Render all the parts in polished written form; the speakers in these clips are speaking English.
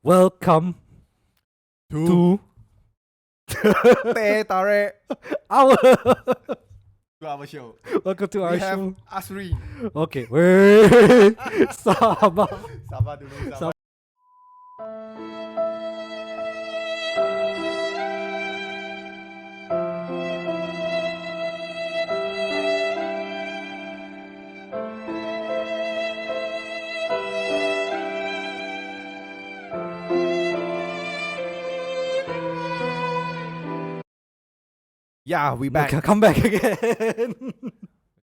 Welcome to Teh Tarik our to our show. welcome to our We have show. Azreen. Okay, wait. Sabar. Sabar dulu, sabar. Yeah, we back. Come back again.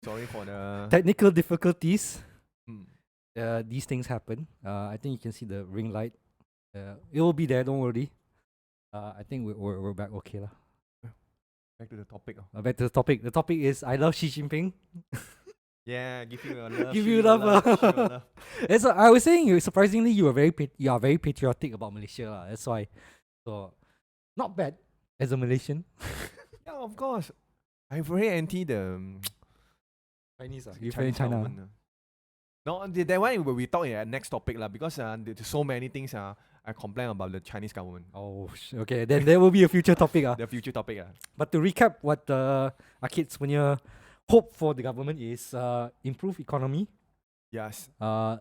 Sorry for the Technical difficulties. Hmm. These things happen. I think you can see the ring light. It will be there. Don't worry. I think we're back. Okay lah. Back to the topic. Back to the topic. The topic is I love Xi Jinping. Yeah, give you a love. Give show you love, show you love. I was saying surprisingly you are very patriotic about Malaysia lah. That's why. So not bad as a Malaysian. Yeah, of course. I'm very anti the Chinese the China. government, No, that one we talk in next topic lah, because there's so many things I complain about the Chinese government. Oh, okay. Then there will be a future topic. The future topic. But to recap, what our kids when you hope for the government is improve economy, Yes.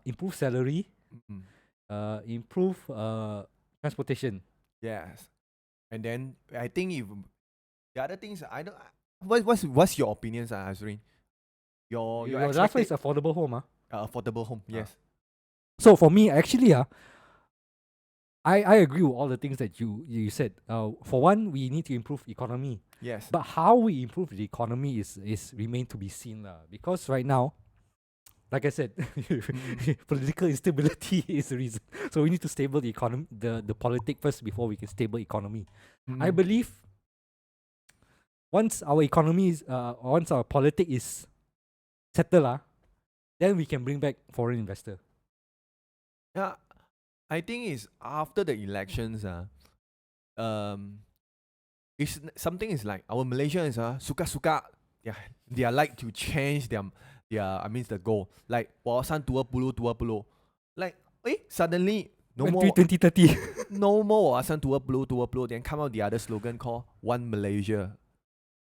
improve salary, Mm-mm. improve transportation. Yes. And then I think if the other things I don't. What's your opinions, Azreen? Your last one is affordable home. affordable home. Yes. So for me, actually, I agree with all the things that you said. For one, we need to improve economy. Yes. But how we improve the economy is remain to be seen lah. Because right now, like I said, political instability is the reason. So we need to stable the economy, the politic first before we can stable economy. I believe once our economy is once our politic is settled, then we can bring back foreign investor. Yeah, I think it's after the elections. It's something is like our Malaysians suka. Yeah, they are like to change their the goal. Like wawasan 2020. Like suddenly no more 2030. no more wawasan 2020. Then come out the other slogan called One Malaysia.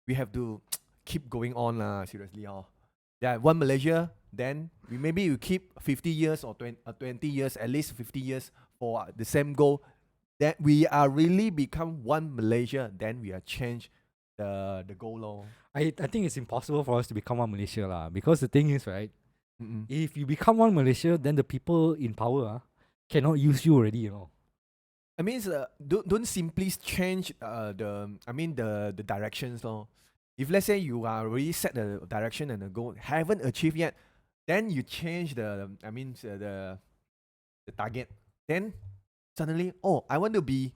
We have to keep going on seriously. Yeah, One Malaysia. Then maybe you keep 50 years or 20 years, at least 50 years for the same goal. That we are really become one Malaysia. Then we are change the goal. I think it's impossible for us to become one Malaysia lah. Because the thing is, right, if you become one Malaysia, then the people in power cannot use you already, I mean, don't simply change the directions. If let's say you are already set the direction and the goal, haven't achieved yet, then you change the target. Then suddenly, I want to be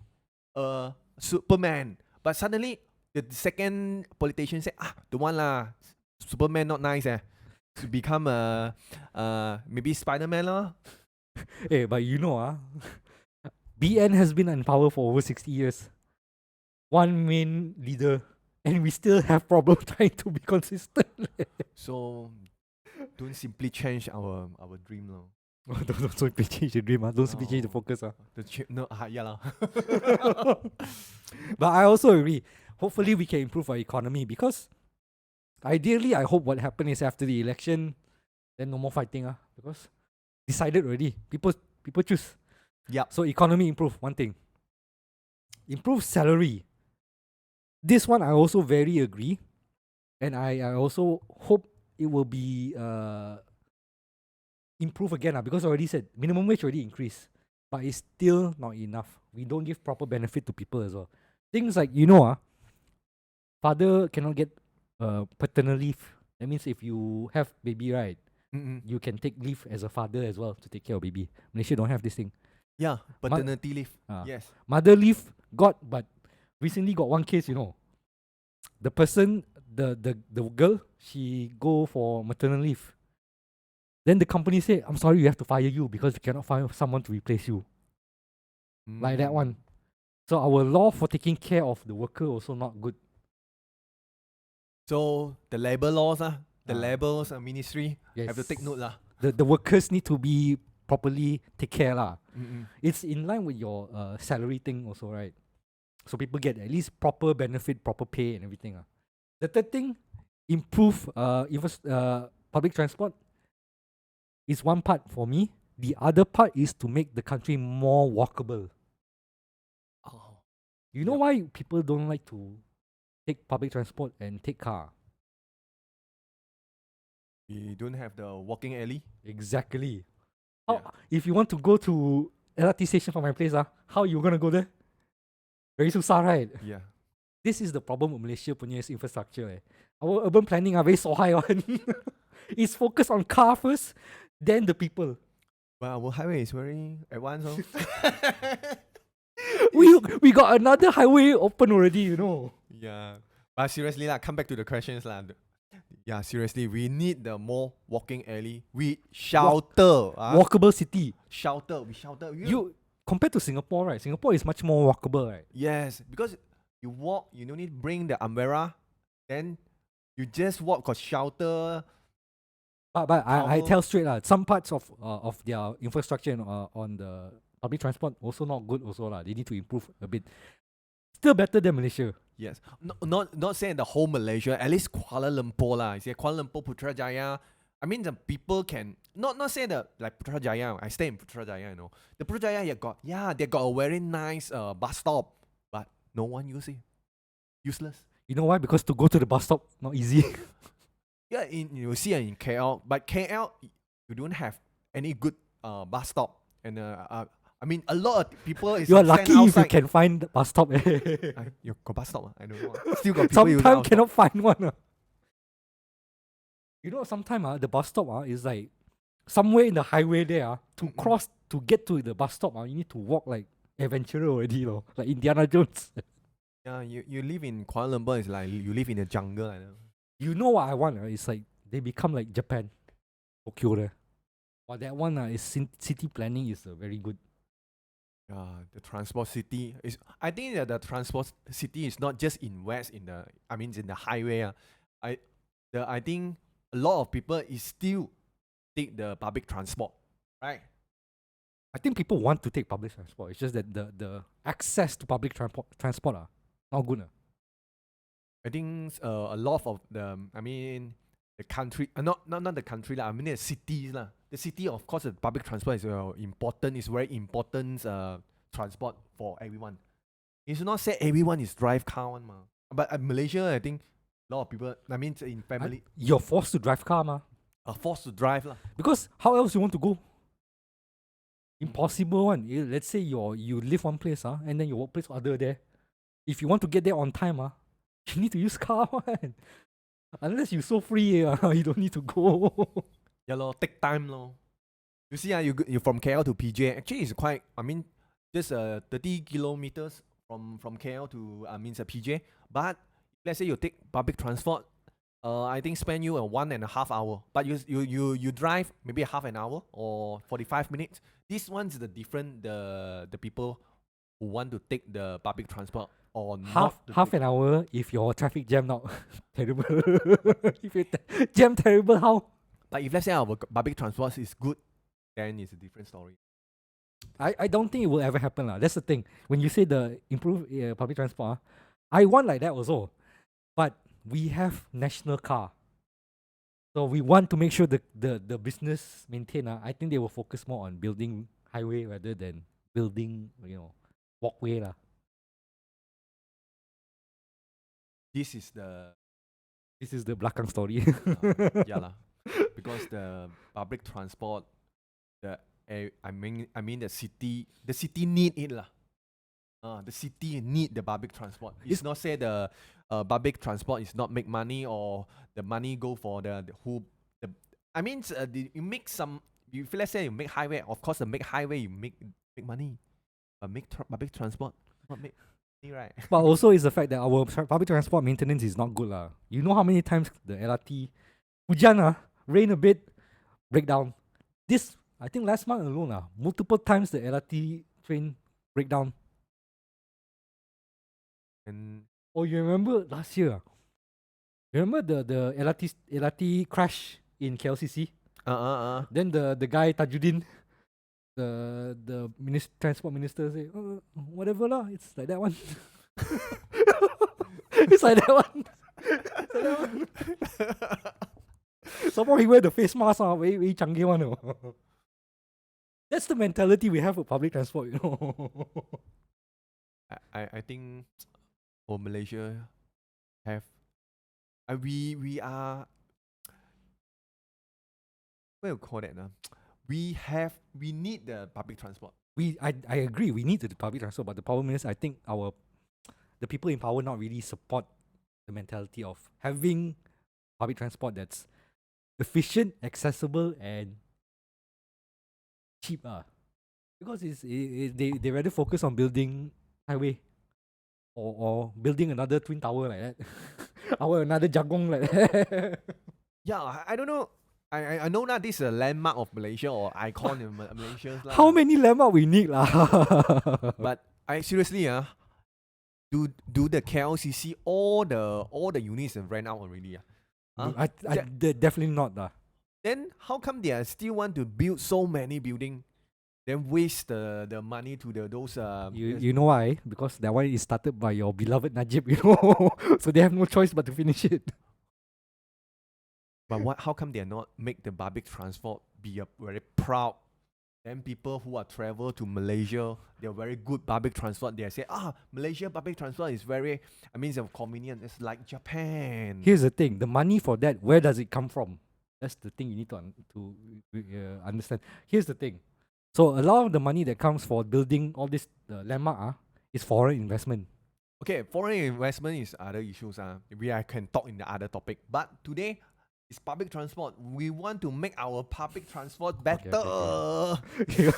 a Superman. But suddenly, the second politician say, don't want lah, Superman not nice to become maybe Spider-Man lah. Hey, but BN has been in power for over 60 years. One main leader. And we still have problem trying to be consistent. So, don't simply change our dream. Don't simply change the dream. Don't simply change the focus. Yeah. But I also agree. Hopefully, we can improve our economy because ideally, I hope what happened is after the election, then no more fighting. Because decided already. People choose. Yeah. So economy improve, one thing. Improve salary. This one I also very agree, and I also hope it will be improve again because I already said minimum wage already increased, but it's still not enough. We don't give proper benefit to people as well. Things like father cannot get paternal leave. That means if you have baby, right, you can take leave as a father as well to take care of baby. Malaysia don't have this thing. Yeah, paternity leave. Yes. Mother leave got, but recently got one case, the person, the girl, she go for maternal leave. Then the company say, I'm sorry, we have to fire you because we cannot find someone to replace you. Like that one. So our law for taking care of the worker also not good. So the labor laws, the labor ministry have to take note. The workers need to be properly take care lah. Mm-mm. It's in line with your salary thing also, right? So people get at least proper benefit, proper pay and everything. The third thing, improve public transport is one part for me. The other part is to make the country more walkable. Oh, You know Yep. why people don't like to take public transport and take car? we don't have the walking alley. Exactly. Yeah. If you want to go to LRT station from my place, how you gonna go there? Very susah, right? Yeah. This is the problem with Malaysia punya infrastructure. Our urban planning are very so high one. It's focused on car first, then the people. But our highway is very advanced. We got another highway open already, you know. Yeah. But seriously, come back to the questions. Yeah, seriously, we need the more walking alley. We shelter. Walkable city. Shelter. We shelter. You compared to Singapore, right? Singapore is much more walkable, right? Yes, because you walk, you don't need to bring the umbrella. Then you just walk, got shelter. But I Power. tell straight some parts of their infrastructure on the public transport also not good also They need to improve a bit. Still better than Malaysia. Yes, not saying the whole Malaysia. At least Kuala Lumpur lah. See, Kuala Lumpur, Putrajaya. I mean, the people can not say the like Putrajaya. I stay in Putrajaya, you know. The Putrajaya they got a very nice bus stop, but no one use it. Useless. You know why? Because to go to the bus stop not easy. Yeah, you see in KL, but KL you don't have any good bus stop, and I mean a lot of people is You are stand lucky if you outside. can find the bus stop. You got bus stop? I don't know. Still got people using Sometimes outside. cannot find one. You know, sometimes the bus stop is like somewhere in the highway there. To cross to get to the bus stop, you need to walk like adventurer already, like Indiana Jones. Yeah, you live in Kuala Lumpur. It's like you live in the jungle. I know. You know what I want? It's like they become like Japan, Tokyo there. But that one is city planning is very good. The transport city is. I think that the transport city is not just in west in the. I mean, it's in the highway. I think a lot of people is still take the public transport, right? I think people want to take public transport. It's just that the access to public transport not good. I think a lot of the. I mean, the country. Not the country lah. I mean the cities lah. The city, of course, the public transport is important. It's very important transport for everyone. It's not say everyone is drive car one ma. But Malaysia, I think a lot of people. I mean, in family, You're forced to drive car, are forced to drive lah. because how else you want to go? Impossible one. Let's say you live one place and then your workplace other there. If you want to get there on time you need to use car one. Unless you're so free you don't need to go. Yeah lor, take time lor. You see you from KL to PJ. Actually, it's quite. I mean, just 30 kilometers from KL to PJ. But let's say you take public transport, I think spend you 1.5 hour. But you drive maybe half an hour or 45 minutes. This one's the different the people who want to take the public transport or half an hour if your traffic jam not terrible. If you jam terrible, how? But if let's say our public transport is good, then it's a different story. I don't think it will ever happen. That's the thing. When you say the improve public transport, I want like that also. But we have national car. So we want to make sure the business maintain. I think they will focus more on building highway rather than building, walkway. This is the belakang story. yeah lah. Because the public transport, I mean the city need it lah. The city need the public transport. It's not say the public transport is not make money or the money go for the who. I mean you make some. If let's say you make highway, of course the make highway you make money, but make public transport not make money, right? But also it's the fact that our public transport maintenance is not good You know how many times the LRT hujan rain a bit, break down. This I think last month alone multiple times the LRT train break down. And You remember last year? Remember the LRT crash in KLCC? Then the guy Tajuddin the transport minister say, whatever lah, it's like that one. It's like that one. It's like that one. Somehow he wear the face mask, very, very changgih one. That's the mentality we have with public transport, you know. I think Malaysia have we are, what you call that now? We need the public transport. I agree, we need the public transport, but the problem is I think the people in power not really support the mentality of having public transport that's efficient, accessible, and cheap. Because they rather focus on building highway or building another twin tower like that. Or another jagong like that. Yeah, I don't know. I know that this is a landmark of Malaysia or icon in Malaysia. How many landmark we need lah? But I seriously do the KLCC all the units have ran out already? Definitely not lah. Then how come they still want to build so many buildings? Then waste the money to those you know why? Because that one is started by your beloved Najib, you know. So they have no choice but to finish it. But how come they not make the public transport be a very proud? Then people who are travel to Malaysia, they're very good public transport. They say, Malaysia public transport is very, it's convenient. It's like Japan. Here's the thing: the money for that, where does it come from? That's the thing you need to understand. Here's the thing: so a lot of the money that comes for building all this landmark is foreign investment. Okay, foreign investment is other issues. I can talk in the other topic. But today, it's public transport. We want to make our public transport better. Okay.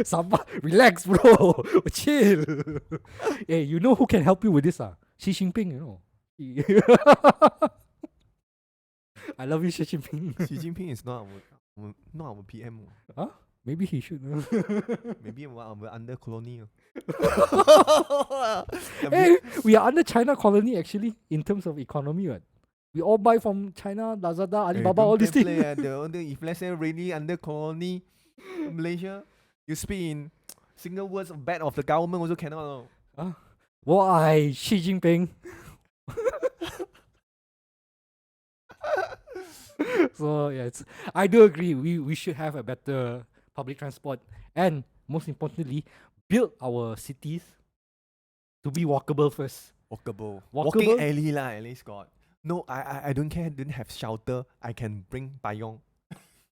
Sabar, relax, bro. Chill. Hey, you know who can help you with this? Xi Jinping, you know. I love you, Xi Jinping. Xi Jinping is not our PM. Huh? Maybe he should. Maybe we're under colony. Hey, we are under China colony actually in terms of economy, right? We all buy from China, Lazada, Alibaba, all these things. If let's say really under colony, Malaysia, you speak in single words of bad of the government also cannot. Why, Xi Jinping? So yeah, I do agree. We should have a better public transport, and most importantly, build our cities to be walkable first. Walkable. Walkable? Walking alley lah, at least got. No, I don't care. Didn't have shelter. I can bring payong.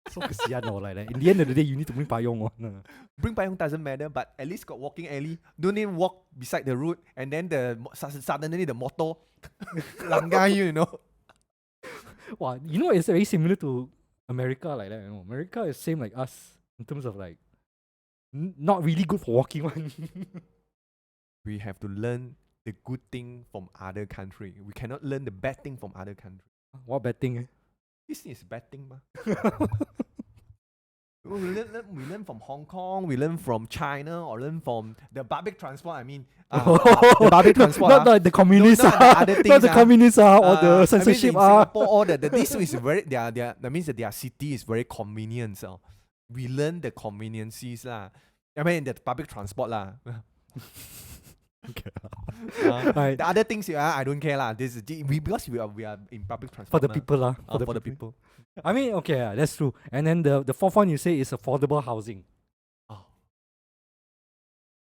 So kesian like that. In the end of the day, you need to bring payong on. Bring payong doesn't matter, but at least got walking alley. Don't need walk beside the road, and then suddenly the motor langgar you know. Wow, you know it's very similar to America like that. You know, America is same like us in terms of like not really good for walking one. We have to learn the good thing from other country. We cannot learn the bad thing from other country. What bad thing? This is bad thing, we learn from Hong Kong, we learn from China, or learn from the public transport. The public transport. Not the communists. Not the communists or the censorship. In Singapore, all this is very. That means that their city is very convenient. So we learn the conveniences the public transport Okay. The other things I don't care This is because we are in public transport for the people for the people. Okay, that's true. And then the fourth one you say is affordable housing.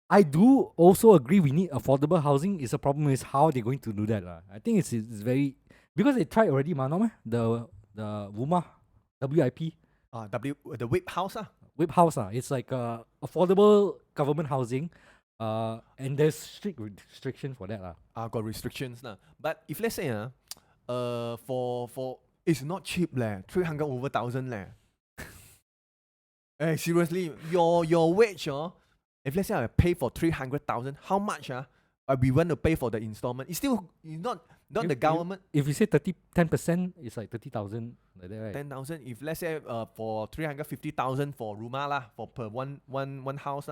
I do also agree we need affordable housing. Is the problem is how they're going to do that I think it's very because they tried already the WUMA WIP the whip house whip house it's like affordable government housing. And there's strict restriction for that got restrictions But if let's say for it's not cheap 300 over 1,000 Hey, seriously, your wage if let's say I pay for 300,000, how much we want to pay for the installment? It's still not the government. If you say 10%, it's like 30,000 like that, right? 10,000. If let's say for 350,000 for rumah for per one house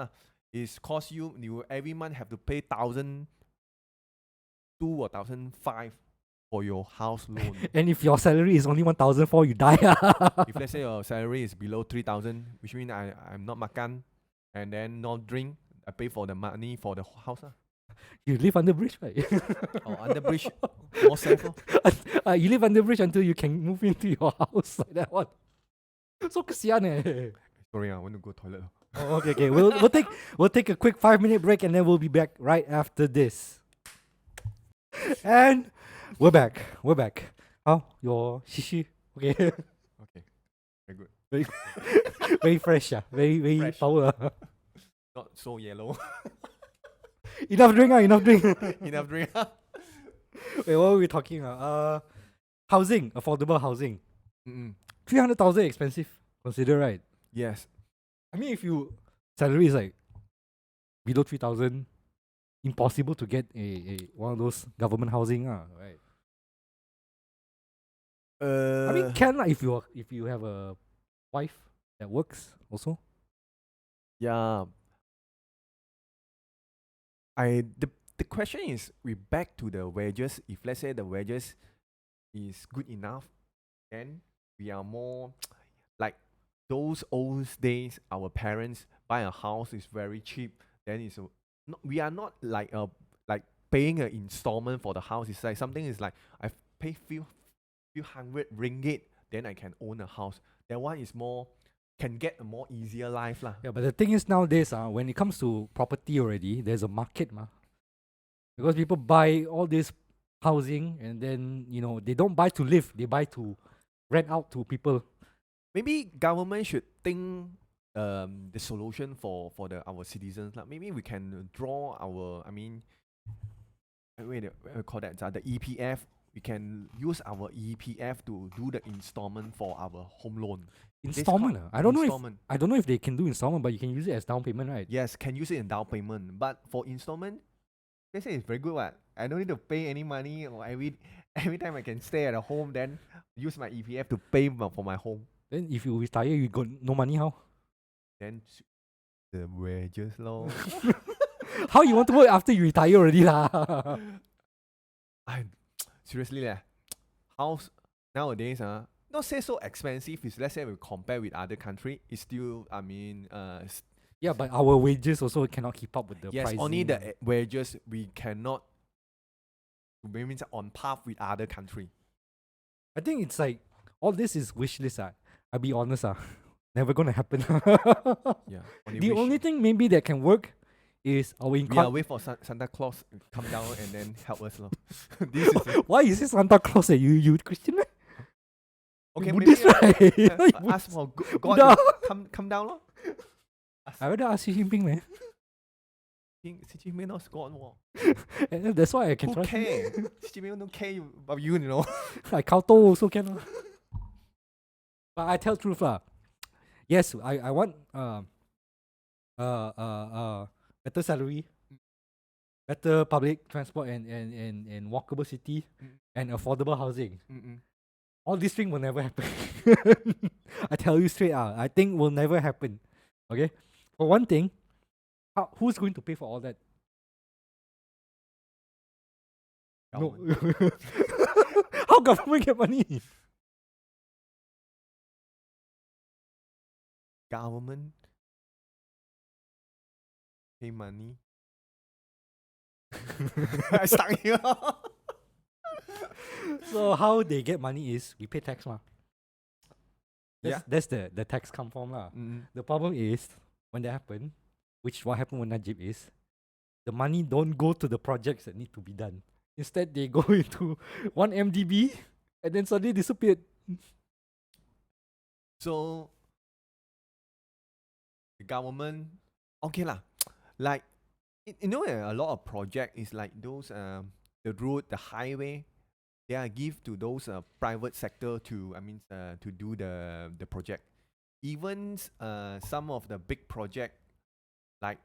is cost you every month have to pay 1,200 or 1,500. for your house loan. And if your salary is only 1,004, you die. If let's say your salary is below 3,000, which means I'm not makan and then not drink, I pay for the money for the house. You live under bridge, right? Or under bridge, more safe. You live under bridge until you can move into your house like that one. So kesian eh. Sorry, I want to go toilet. Oh, okay. We'll take a quick 5-minute break and then we'll be back right after this. And we're back. How your shishi? Okay. Okay, very good. Very fresh, very Fresh. power. Not so yellow. Enough drink. Enough drink. Wait, what were we talking about? Housing, affordable housing. 300,000 expensive. Consider, right? Yes. I mean, if you salary is like below 3,000, impossible to get a one of those government housing, right? I mean, can lah if you have a wife that works also. Yeah. The question is, we back to the wages. If let's say the wages is good enough, then we are more like those old days. Our parents buy a house is very cheap. Then we are not like paying an installment for the house. It's like something is like I pay few hundred ringgit, then I can own a house. That one is more can get a more easier life lah. Yeah, but the thing is nowadays, when it comes to property already, there's a market, because people buy all this housing and then they don't buy to live, they buy to rent out to people. Maybe government should think the solution for our citizens. Like maybe we can draw our we call that the EPF. We can use our EPF to do the installment for our home loan. Installment? I don't know if they can do installment, but you can use it as down payment, right? Yes, can use it in down payment. But for installment, they say it's very good. What? I don't need to pay any money, or every time I can stay at a home, then use my EPF to pay for my home. Then if you retire, you got no money, how? Then the wages lor. How you want to work after you retire already lah? Seriously house nowadays not say so expensive. If let's say we compare with other country, it's still yeah, but our wages also cannot keep up with the yes, pricing. only the wages we cannot maybe on par with other country. I think it's like all this is wish list. I'll be honest, never gonna happen. Yeah. The only thing maybe that can work is our income. We are wait for Santa Claus come down and then help us lor. This is why is it Santa Claus? You Christian man? okay, Buddhist, maybe right? ask for God to come down lor. I rather ask Xi Jinping, man. Xi Jinping not God more. And that's why I can Who trust him. care? Xi Jinping don't care about you, you know. Like Kauto also can. But I tell truth lah. Yes, I want better salary, better public transport and walkable city, and affordable housing. All these things will never happen. I tell you straight out, I think will never happen. Okay? For one thing, who's going to pay for all that? No. How government get money? Government pay money. I stuck here. So how they get money is we pay tax ma. Yeah. That's the tax come from lah. The problem is when that happen, which what happened with Najib is the money don't go to the projects that need to be done. Instead they go into one MDB and then suddenly disappeared. So the government okay lah. Like a lot of project is like those the road, the highway, they are give to those private sector to to do the project. Even some of the big project like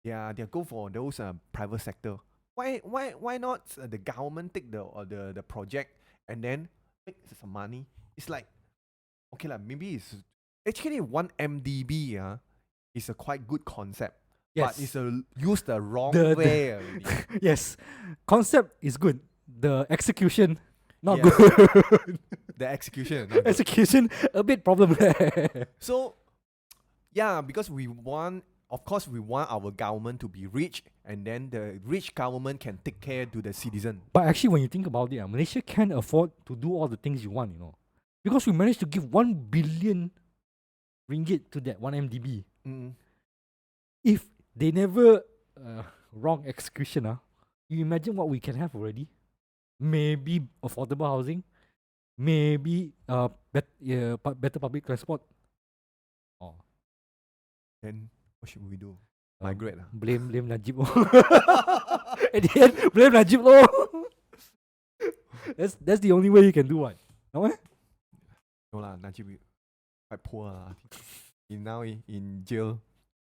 they go for those private sector. Why not the government take the project and then make some money? It's like okay lah, maybe it's actually one MDB is a quite good concept. Yes. But it's used the wrong way already. Yes. Concept is good. the execution not Yes. good. The execution. Not good. Execution a bit problem there. So, yeah, because of course, we want our government to be rich, and then the rich government can take care to the citizen. But actually, when you think about it, Malaysia can afford to do all the things you want, because we managed to give 1 billion ringgit to that 1 MDB. Mm. If they never wrong execution, you imagine what we can have already. Maybe affordable housing, maybe better public transport. Oh, Then what should we do? Migrate. blame Najib. At the end, blame Najib. Oh. That's the only way you can do what? No, No lah, Najib quite poor lah. Now in jail.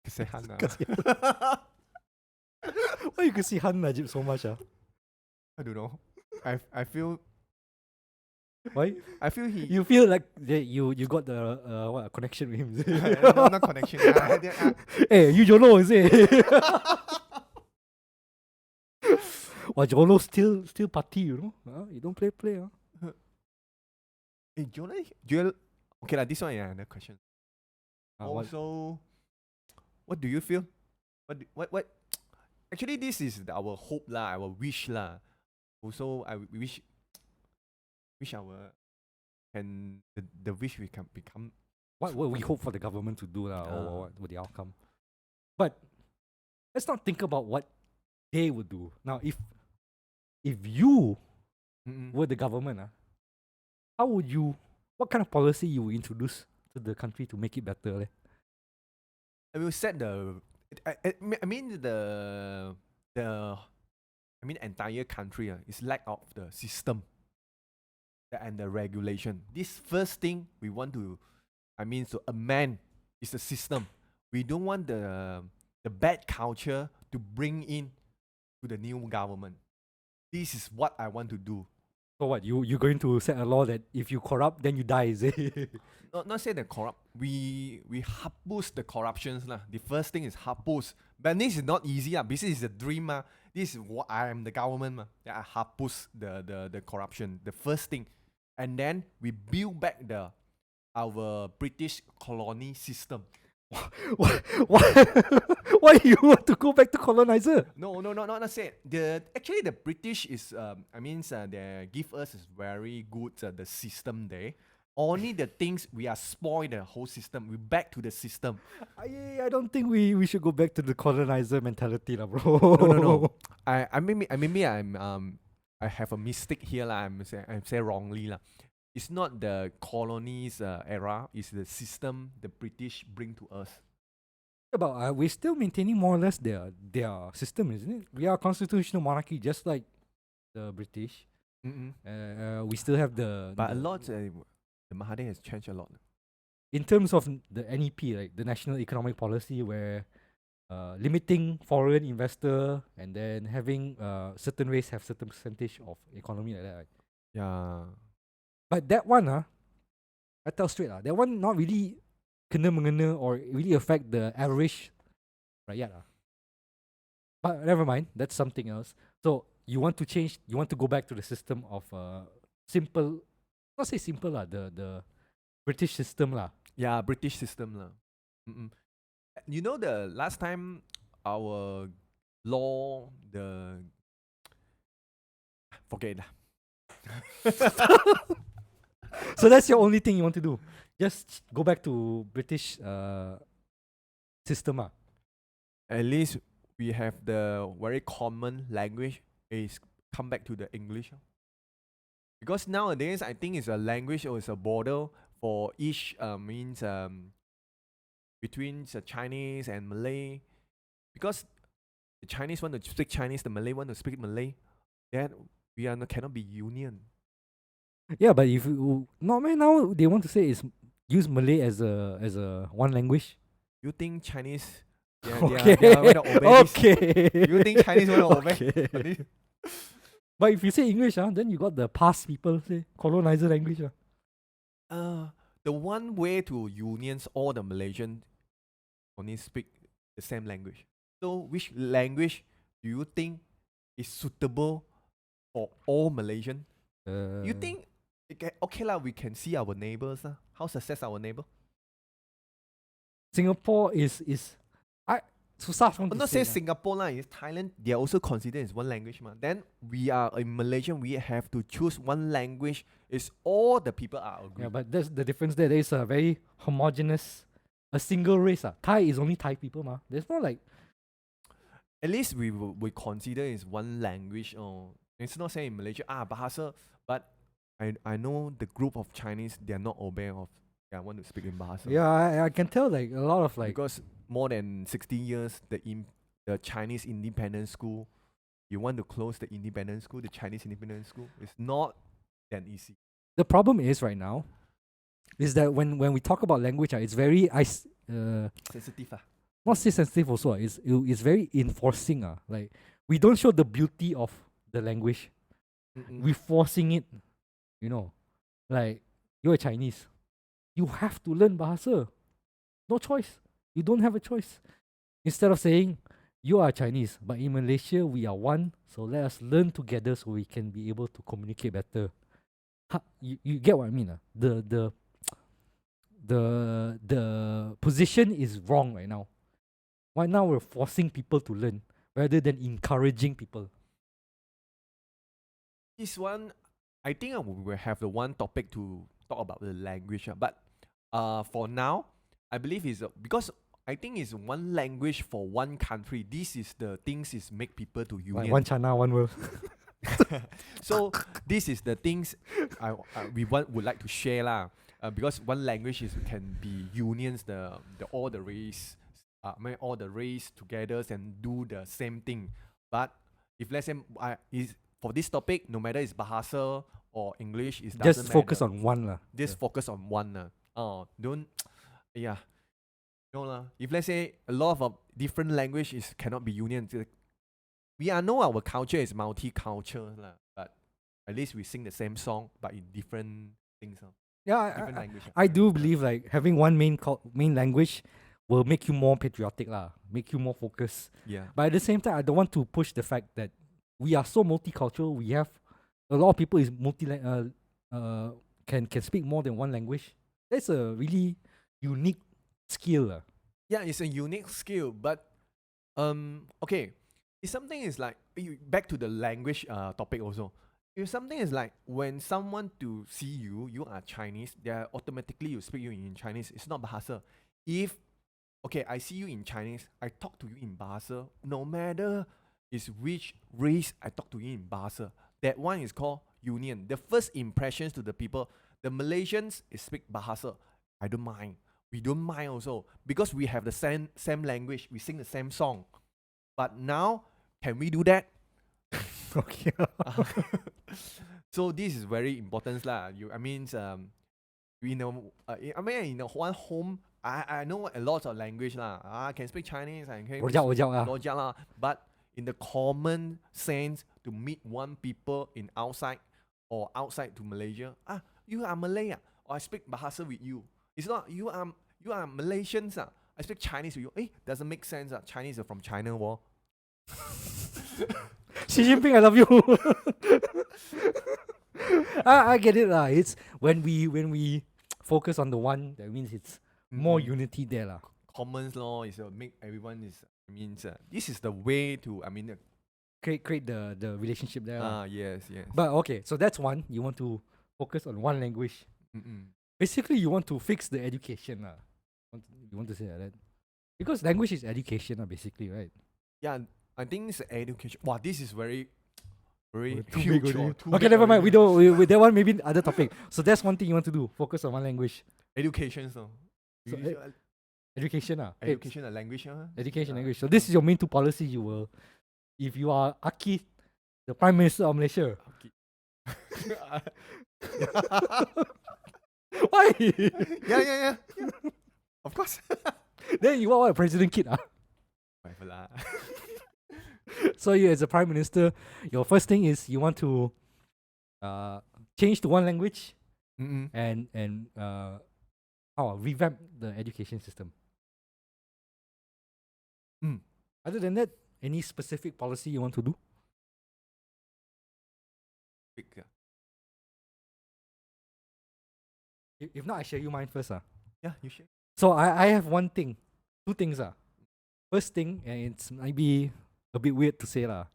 Kesian lah. Why you can see Han Najib so much? I don't know. I feel Why? I feel he You feel like you got the what connection with him? Is it? not connection. Hey, you Jolo is it? Well, Jolo still party, you don't play. Hey, Joel. Okay lah. This one the question. What? Also, what do you feel? What? Actually, this is our hope lah, our wish lah. Also, I wish our the wish we can become. What we hope for the government to do or what the outcome. But let's not think about what they would do. Now, if you were the government, how would you? What kind of policy you would introduce to the country to make it better? I will set the. I mean the. I mean entire country is lack of the system and the regulation. This first thing we want to, to amend is the system. We don't want the bad culture to bring in to the new government. This is what I want to do. So what, you're going to set a law that if you corrupt, then you die, is it? Not say the corrupt. We hapus the corruptions lah. The first thing is hapus. But this is not easy lah. This is a dream lah. This is what I am the government lah. I hapus the corruption. The first thing. And then we build back our British colony system. Why you want to go back to colonizer? No, not say. Actually the British is they give us is very good the system there. Only the things we are spoil the whole system. We back to the system. I don't think we should go back to the colonizer mentality, lah, bro. No. I have a mistake here lah. I'm say wrongly lah. It's not the colonies era. It's the system the British bring to us. But we're still maintaining more or less their system, isn't it? We are a constitutional monarchy, just like the British. We still have but a lot. The Mahathir has changed a lot. In terms of the NEP, like the National Economic Policy, where limiting foreign investor and then having certain race have certain percentage of economy like that. Right? Yeah. But that one, I tell straight, that one not really kena-mengena or really affect the average rakyat. But never mind, that's something else. So you want to change, you want to go back to the system of simple, not say simple lah, the British system lah. Yeah, British system lah. You know the last time our law forget lah. So that's your only thing you want to do. Just go back to British system. At least we have the very common language is come back to the English. Because nowadays I think it's a language or it's a border for each between the Chinese and Malay. Because the Chinese want to speak Chinese, the Malay want to speak Malay, then we cannot be union. Yeah, but if you now they want to say is use Malay as a one language. You think Chinese? Okay. They are obey okay. this? You think Chinese want to obey? But if you say English, then you got the past people say colonizer language. The one way to unions all the Malaysian only speak the same language. So which language do you think is suitable for all Malaysian? You Uh, think okay lah? We can see our neighbors lah. How success our neighbor? Singapore is I susah I'm to not say saying lah. Singapore lah. It's Thailand. They are also considered as one language ma. Then we are in Malaysian. We have to choose one language. It's all the people are agree. Yeah, but that's the difference there. There is a very homogeneous, a single race. Thai is only Thai people, ma. There's no like At least we consider it's one language. Oh, it's not saying in Malaysia Bahasa, but I know the group of Chinese they are not aware of. I want to speak in Bahasa. yeah, I can tell like a lot of like Because more than 60 years, the Chinese independent school, you want to close the independent school, the Chinese independent school, it's not that easy. the problem is right now is that when we talk about language, it's very Sensitive. not say sensitive also. It's very enforcing. Like we don't show the beauty of the language. We forcing it. You know, like you're a Chinese, you have to learn Bahasa. No choice. You don't have a choice. Instead of saying you are Chinese, but in Malaysia we are one, so let us learn together so we can be able to communicate better. You get what I mean? The position is wrong right now. Right now we're forcing people to learn rather than encouraging people. This one, I think we will have the one topic to talk about the language. But for now, I believe is because I think it's one language for one country. This is the things is make people to Like union. one China, one world. So this is the things we would like to share lah. Because one language can be unions the all the race, all the race together and do the same thing. But if let's say is for this topic, no matter it's Bahasa or English, it doesn't Just focus matter. on one lah. Just focus on one. Don't yeah. No lah. If let's say a lot of different language cannot be union. We know our culture is multicultural lah, but at least we sing the same song but in different things. Yeah, Different language. I do believe like having one main language will make you more patriotic lah, make you more focused. Yeah. But at the same time, I don't want to push the fact that we are so multicultural. We have a lot of people is can speak more than one language. That's a really unique skill. Yeah, it's a unique skill, but okay. If something is like back to the language topic also. If something is like when someone to see you are Chinese, they are automatically you speak you in Chinese. It's not Bahasa. If okay, I see you in Chinese, I talk to you in Bahasa. No matter is which race, I talk to you in Bahasa. That one is called union. The first impressions to the people, the Malaysians speak Bahasa. I don't mind. We don't mind also because we have the same language. We sing the same song. But now, can we do that? Okay. So this is very important lah. We know. In one home, I know a lot of language lah. I can speak Chinese. I can speak lah. But in the common sense, to meet one people in outside or outside to Malaysia, you are Malay, or I speak Bahasa with you. It's not you are Malaysians. I speak Chinese with you. Doesn't make sense. Chinese are from China, war. Xi Jinping, I love you. I get it lah. It's when we focus on the one, that means it's more unity there lah. Commons law is make everyone this is the way to create the relationship there. Yes. But okay, so that's one. You want to focus on one language. Basically, you want to fix the education lah. You want to say that because language is education basically, right? Yeah, I think it's education. Wow, this is very Too huge. big already. Okay, never mind. We don't. With that one, maybe other topic. So that's one thing you want to do. Focus on one language. Education, Education, education, language, education, language. So this is your main two policies. You will, if you are Aki, the Prime Minister of Malaysia. Why? Yeah. Of course. Then you want what, President Kid? Whatever lah. So you as a Prime Minister, your first thing is you want to change to one language and revamp the education system. Other than that, any specific policy you want to do? Big, If not, I share you mine first. yeah, you should. So I have one thing, two things. First thing, and it's maybe a bit weird to say lah,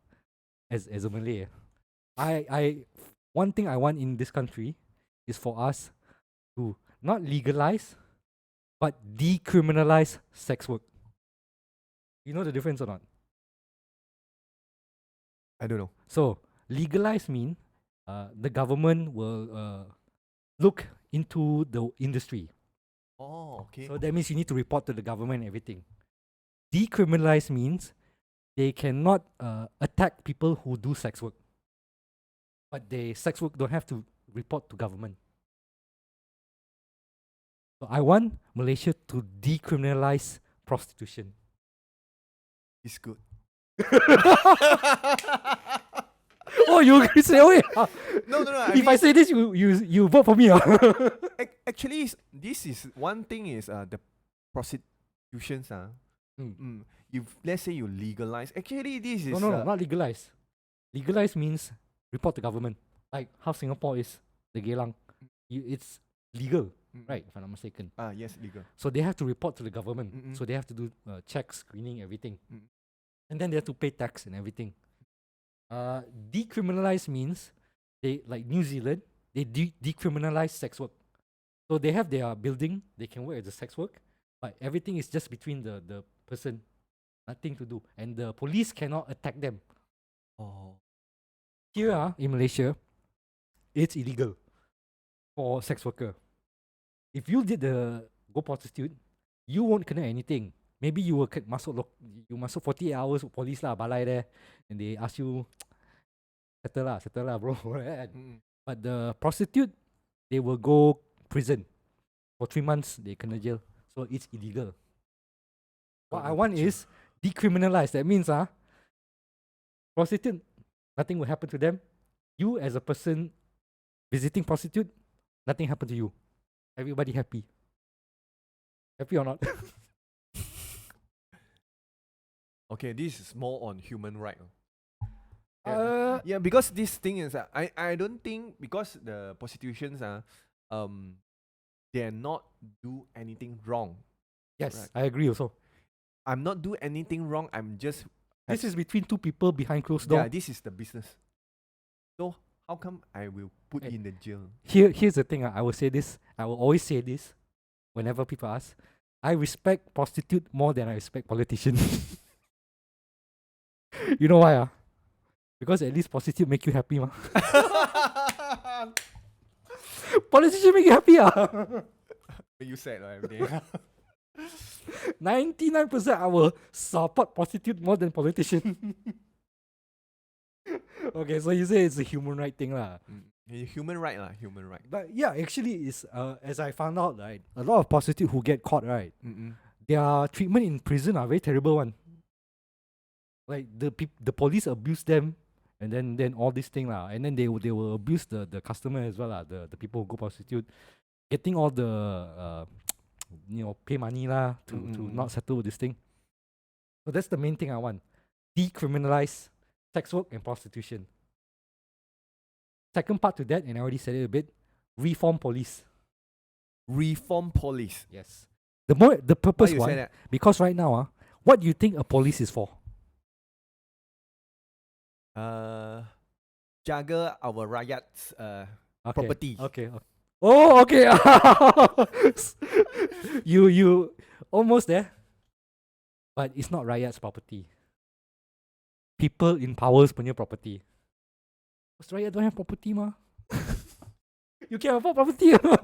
as a Malay. One thing I want in this country is for us to not legalize, but decriminalize sex work. You know the difference or not? I don't know. So legalize mean the government will look into the industry. Oh, okay. So that means you need to report to the government and everything. Decriminalize means they cannot attack people who do sex work. But sex work don't have to report to government. So I want Malaysia to decriminalize prostitution. It's good. Oh, you agree straight away? No. If I say this, you vote for me. Actually, this is one thing is the prostitutions. If let's say you legalize, actually this is No, not legalize. Legalize means report to government. Like how Singapore is the Geylang. It's legal, right? If I'm not mistaken. Yes, legal. So they have to report to the government. Mm-mm. So they have to do checks, screening, everything. Mm. And then they have to pay tax and everything. Decriminalize means they, like New Zealand, they decriminalize sex work. So they have their building, they can work as a sex work, but everything is just between the person, nothing to do. And the police cannot attack them. Oh. Here in Malaysia, it's illegal for sex worker. If you did the go prostitute, you won't connect anything. Maybe you will masuk 48 hours police lah, balai there, and they ask you settle lah bro. But the prostitute, they will go prison for 3 months, they kena jail. So it's illegal. What I want is decriminalize. That means prostitute, nothing will happen to them. You as a person visiting prostitute, nothing happen to you. Everybody happy. Happy or not? Okay, this is more on human right. Yeah. Yeah, because this thing is I don't think because the prostitutions they're not do anything wrong. Yes, Right. I agree also. I'm not do anything wrong. I'm just This is between two people behind closed door. yeah. This is the business. So how come I will put Hey. in the jail? Here's the thing. I will say this. I will always say this whenever people ask. I respect prostitute more than I respect politician. You know why? Because at least prostitute make you happy, ma. Politician make you happy, You said every day. 99% I will support prostitute more than politician. Okay, so you say it's a human right thing, lah. Human right lah. Human right. But yeah, actually, is as I found out, right, a lot of prostitutes who get caught, right, their treatment in prison are very terrible one. Like the police abuse them, and then all this thing lah, and then they will abuse the customer as well lah, the people who go prostitute, getting all the pay money lah to not settle with this thing. So that's the main thing I want. Decriminalize sex work and prostitution. Second part to that, and I already said it a bit, reform police. Reform police. Yes. The purpose Why you say one, that? because right now, what do you think a police is for? Jaga our rakyats property. Okay. Oh, okay. you almost there, but it's not rakyat's property. People in powers punya property. Because rakyat don't have property, ma. You can afford property or not?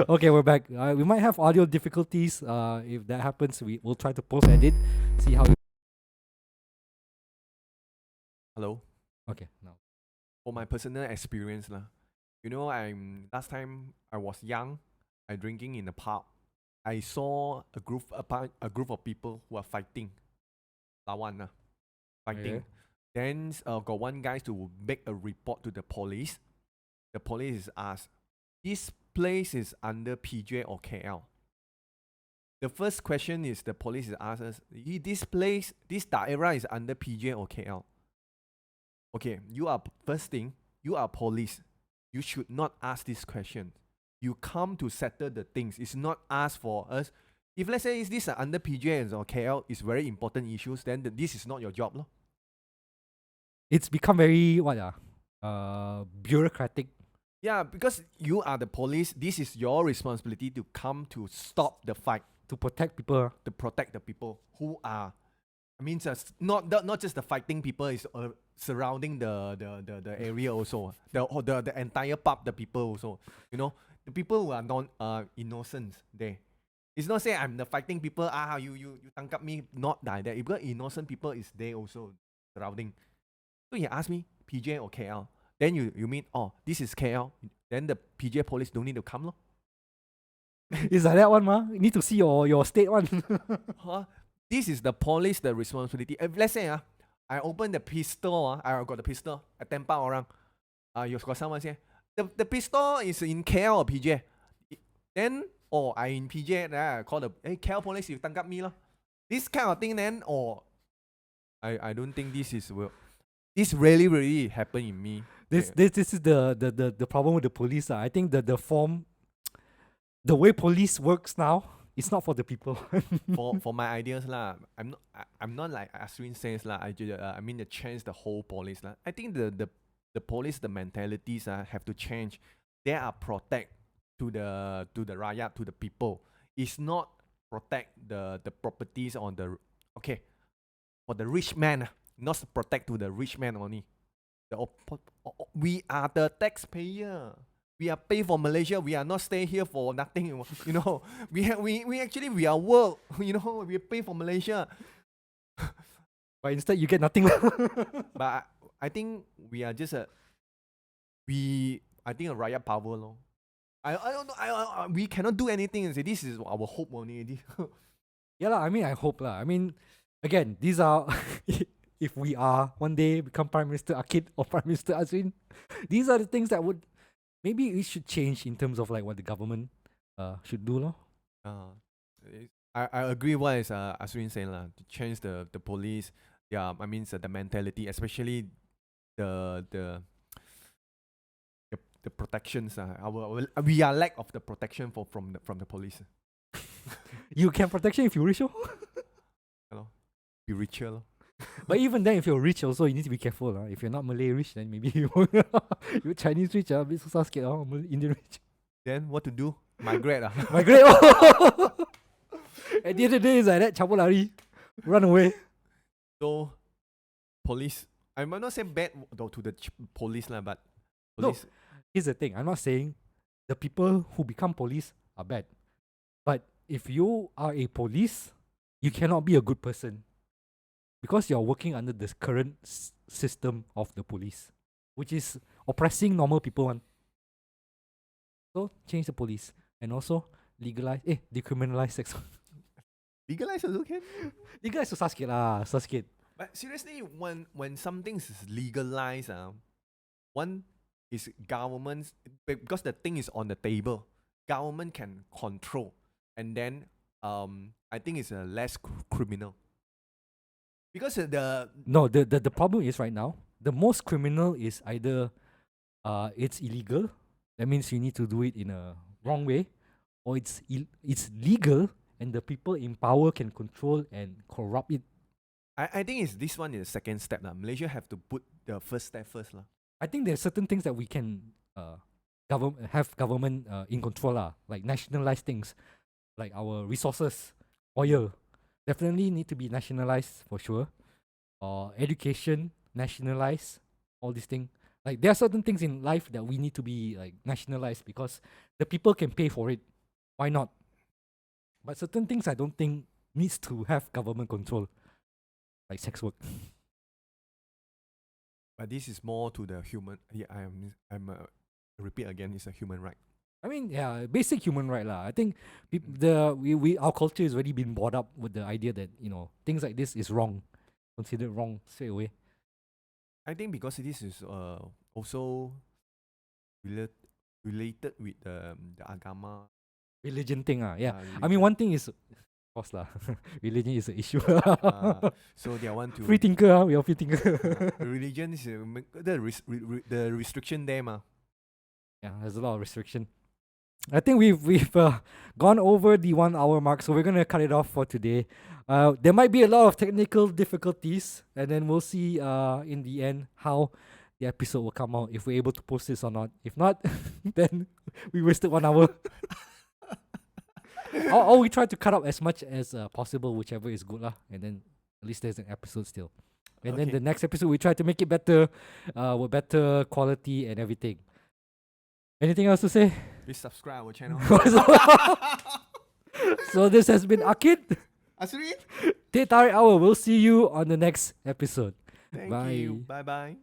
Okay, we're back. We might have audio difficulties. If that happens, we'll try to post edit. See how. Hello. Okay, now. For my personal experience lah, last time I was young, I drinking in the pub. I saw a group of people who are fighting. Lawan lah, fighting. Okay. Then got one guy to make a report to the police. The police is asked, this place is under PJ or KL? The first question is the police is asked us, this place, this daerah is under PJ or KL? Okay, first thing, you are police. You should not ask this question. You come to settle the things. It's not asked for us. If let's say this under PJ or KL, it's very important issues, then this is not your job. Lo. It's become very bureaucratic. Yeah, because you are the police, this is your responsibility to come to stop the fight. To protect people. To protect the people who are, I mean, not just the fighting people, is surrounding the area also. The entire pub, the people also. You know, the people who are innocent there. It's not saying I'm the fighting people, you tangkap me, not like that. Because innocent people is there also surrounding. So he asked me, PJ or KL? Then you mean, this is KL, then the PJ police don't need to come, lo. It's like that one, ma. You need to see your state one. This is the police, the responsibility. If let's say I open the pistol, I got the pistol, I tembak orang. You got someone say, the pistol is in KL or PJ? Then, I in PJ, then I call the KL police, you tangkap me, lo. This kind of thing then, I don't think this really happened in me. This is the problem with the police. I think the way police works now, it's not for the people. for my ideas lah, I'm not like Azreen says lah. I mean to change the whole police lah. I think the police, the mentalities have to change. They are protect to the rakyat, to the people. It's not protect the properties on the for the rich man. Not protect to the rich man only. We are the taxpayer. We are pay for Malaysia. We are not stay here for nothing. You know, we actually we are work. You know, we pay for Malaysia. But instead you get nothing. But I think we are just I think a riot power lo. I don't know. We cannot do anything and say this is our hope only. Yeah lah. I mean, I hope lah. I mean, again, these are. If we are one day become Prime Minister Akid or Prime Minister Azreen, these are the things that would maybe it should change in terms of like what the government should do, lo. I agree what is Azreen saying lah. To change the police, yeah. I mean the mentality, especially the protections. We are lack of the protection from the police. You can protection if you're rich, Hello, be richer lo. But even then, if you're rich, also you need to be careful. If you're not Malay rich, then maybe you're Chinese rich. A bit susah sikit. Indian rich. Then what to do? Migrate Migrate. At the end of the day, it's like that. Cabut lari, run away. So, police. I might not say bad though to the police lah, but police. No, here's the thing. I'm not saying the people who become police are bad, but if you are a police, you cannot be a good person. Because you're working under this current system of the police, which is oppressing normal people. So change the police and also decriminalize sex. Legalize also can. Legalize susah sikit lah, susah sikit. But seriously, when something is legalized, one is governments, because the thing is on the table, government can control, and then I think it's less criminal. Because the problem is right now, the most criminal is either it's illegal, that means you need to do it in a wrong way, or it's legal and the people in power can control and corrupt it. I think this one is the second step lah. Malaysia have to put the first step first lah. I think there's certain things that we can have government in control lah, like nationalize things, like our resources, oil. Definitely need to be nationalized for sure. Education, nationalized, all these things. Like there are certain things in life that we need to be like nationalized because the people can pay for it. Why not? But certain things I don't think needs to have government control, like sex work. But this is more to the human. Yeah, I'm repeat again. It's a human right. I mean, yeah, basic human right lah. I think our culture has already been brought up with the idea that things like this is wrong, considered wrong straight away. I think because this is also related related with the agama. Religion thing, yeah. I religion. mean, one thing is, of course lah, religion is an issue. So they want to Free thinker, we are free thinker. religion is the restriction there, ma. Yeah, there's a lot of restriction. I think we've gone over the 1 hour mark, so we're gonna cut it off for today. There might be a lot of technical difficulties, and then we'll see in the end how the episode will come out, if we're able to post this or not. If not, then we wasted 1 hour. or we try to cut out as much as possible, whichever is good lah, and then at least there's an episode still. And then the next episode we try to make it better, with better quality and everything. Anything else to say? Please subscribe our channel. So this has been Akid. Azreen. Teh Tarik Hour. We'll see you on the next episode. Thank Bye. you. Bye bye.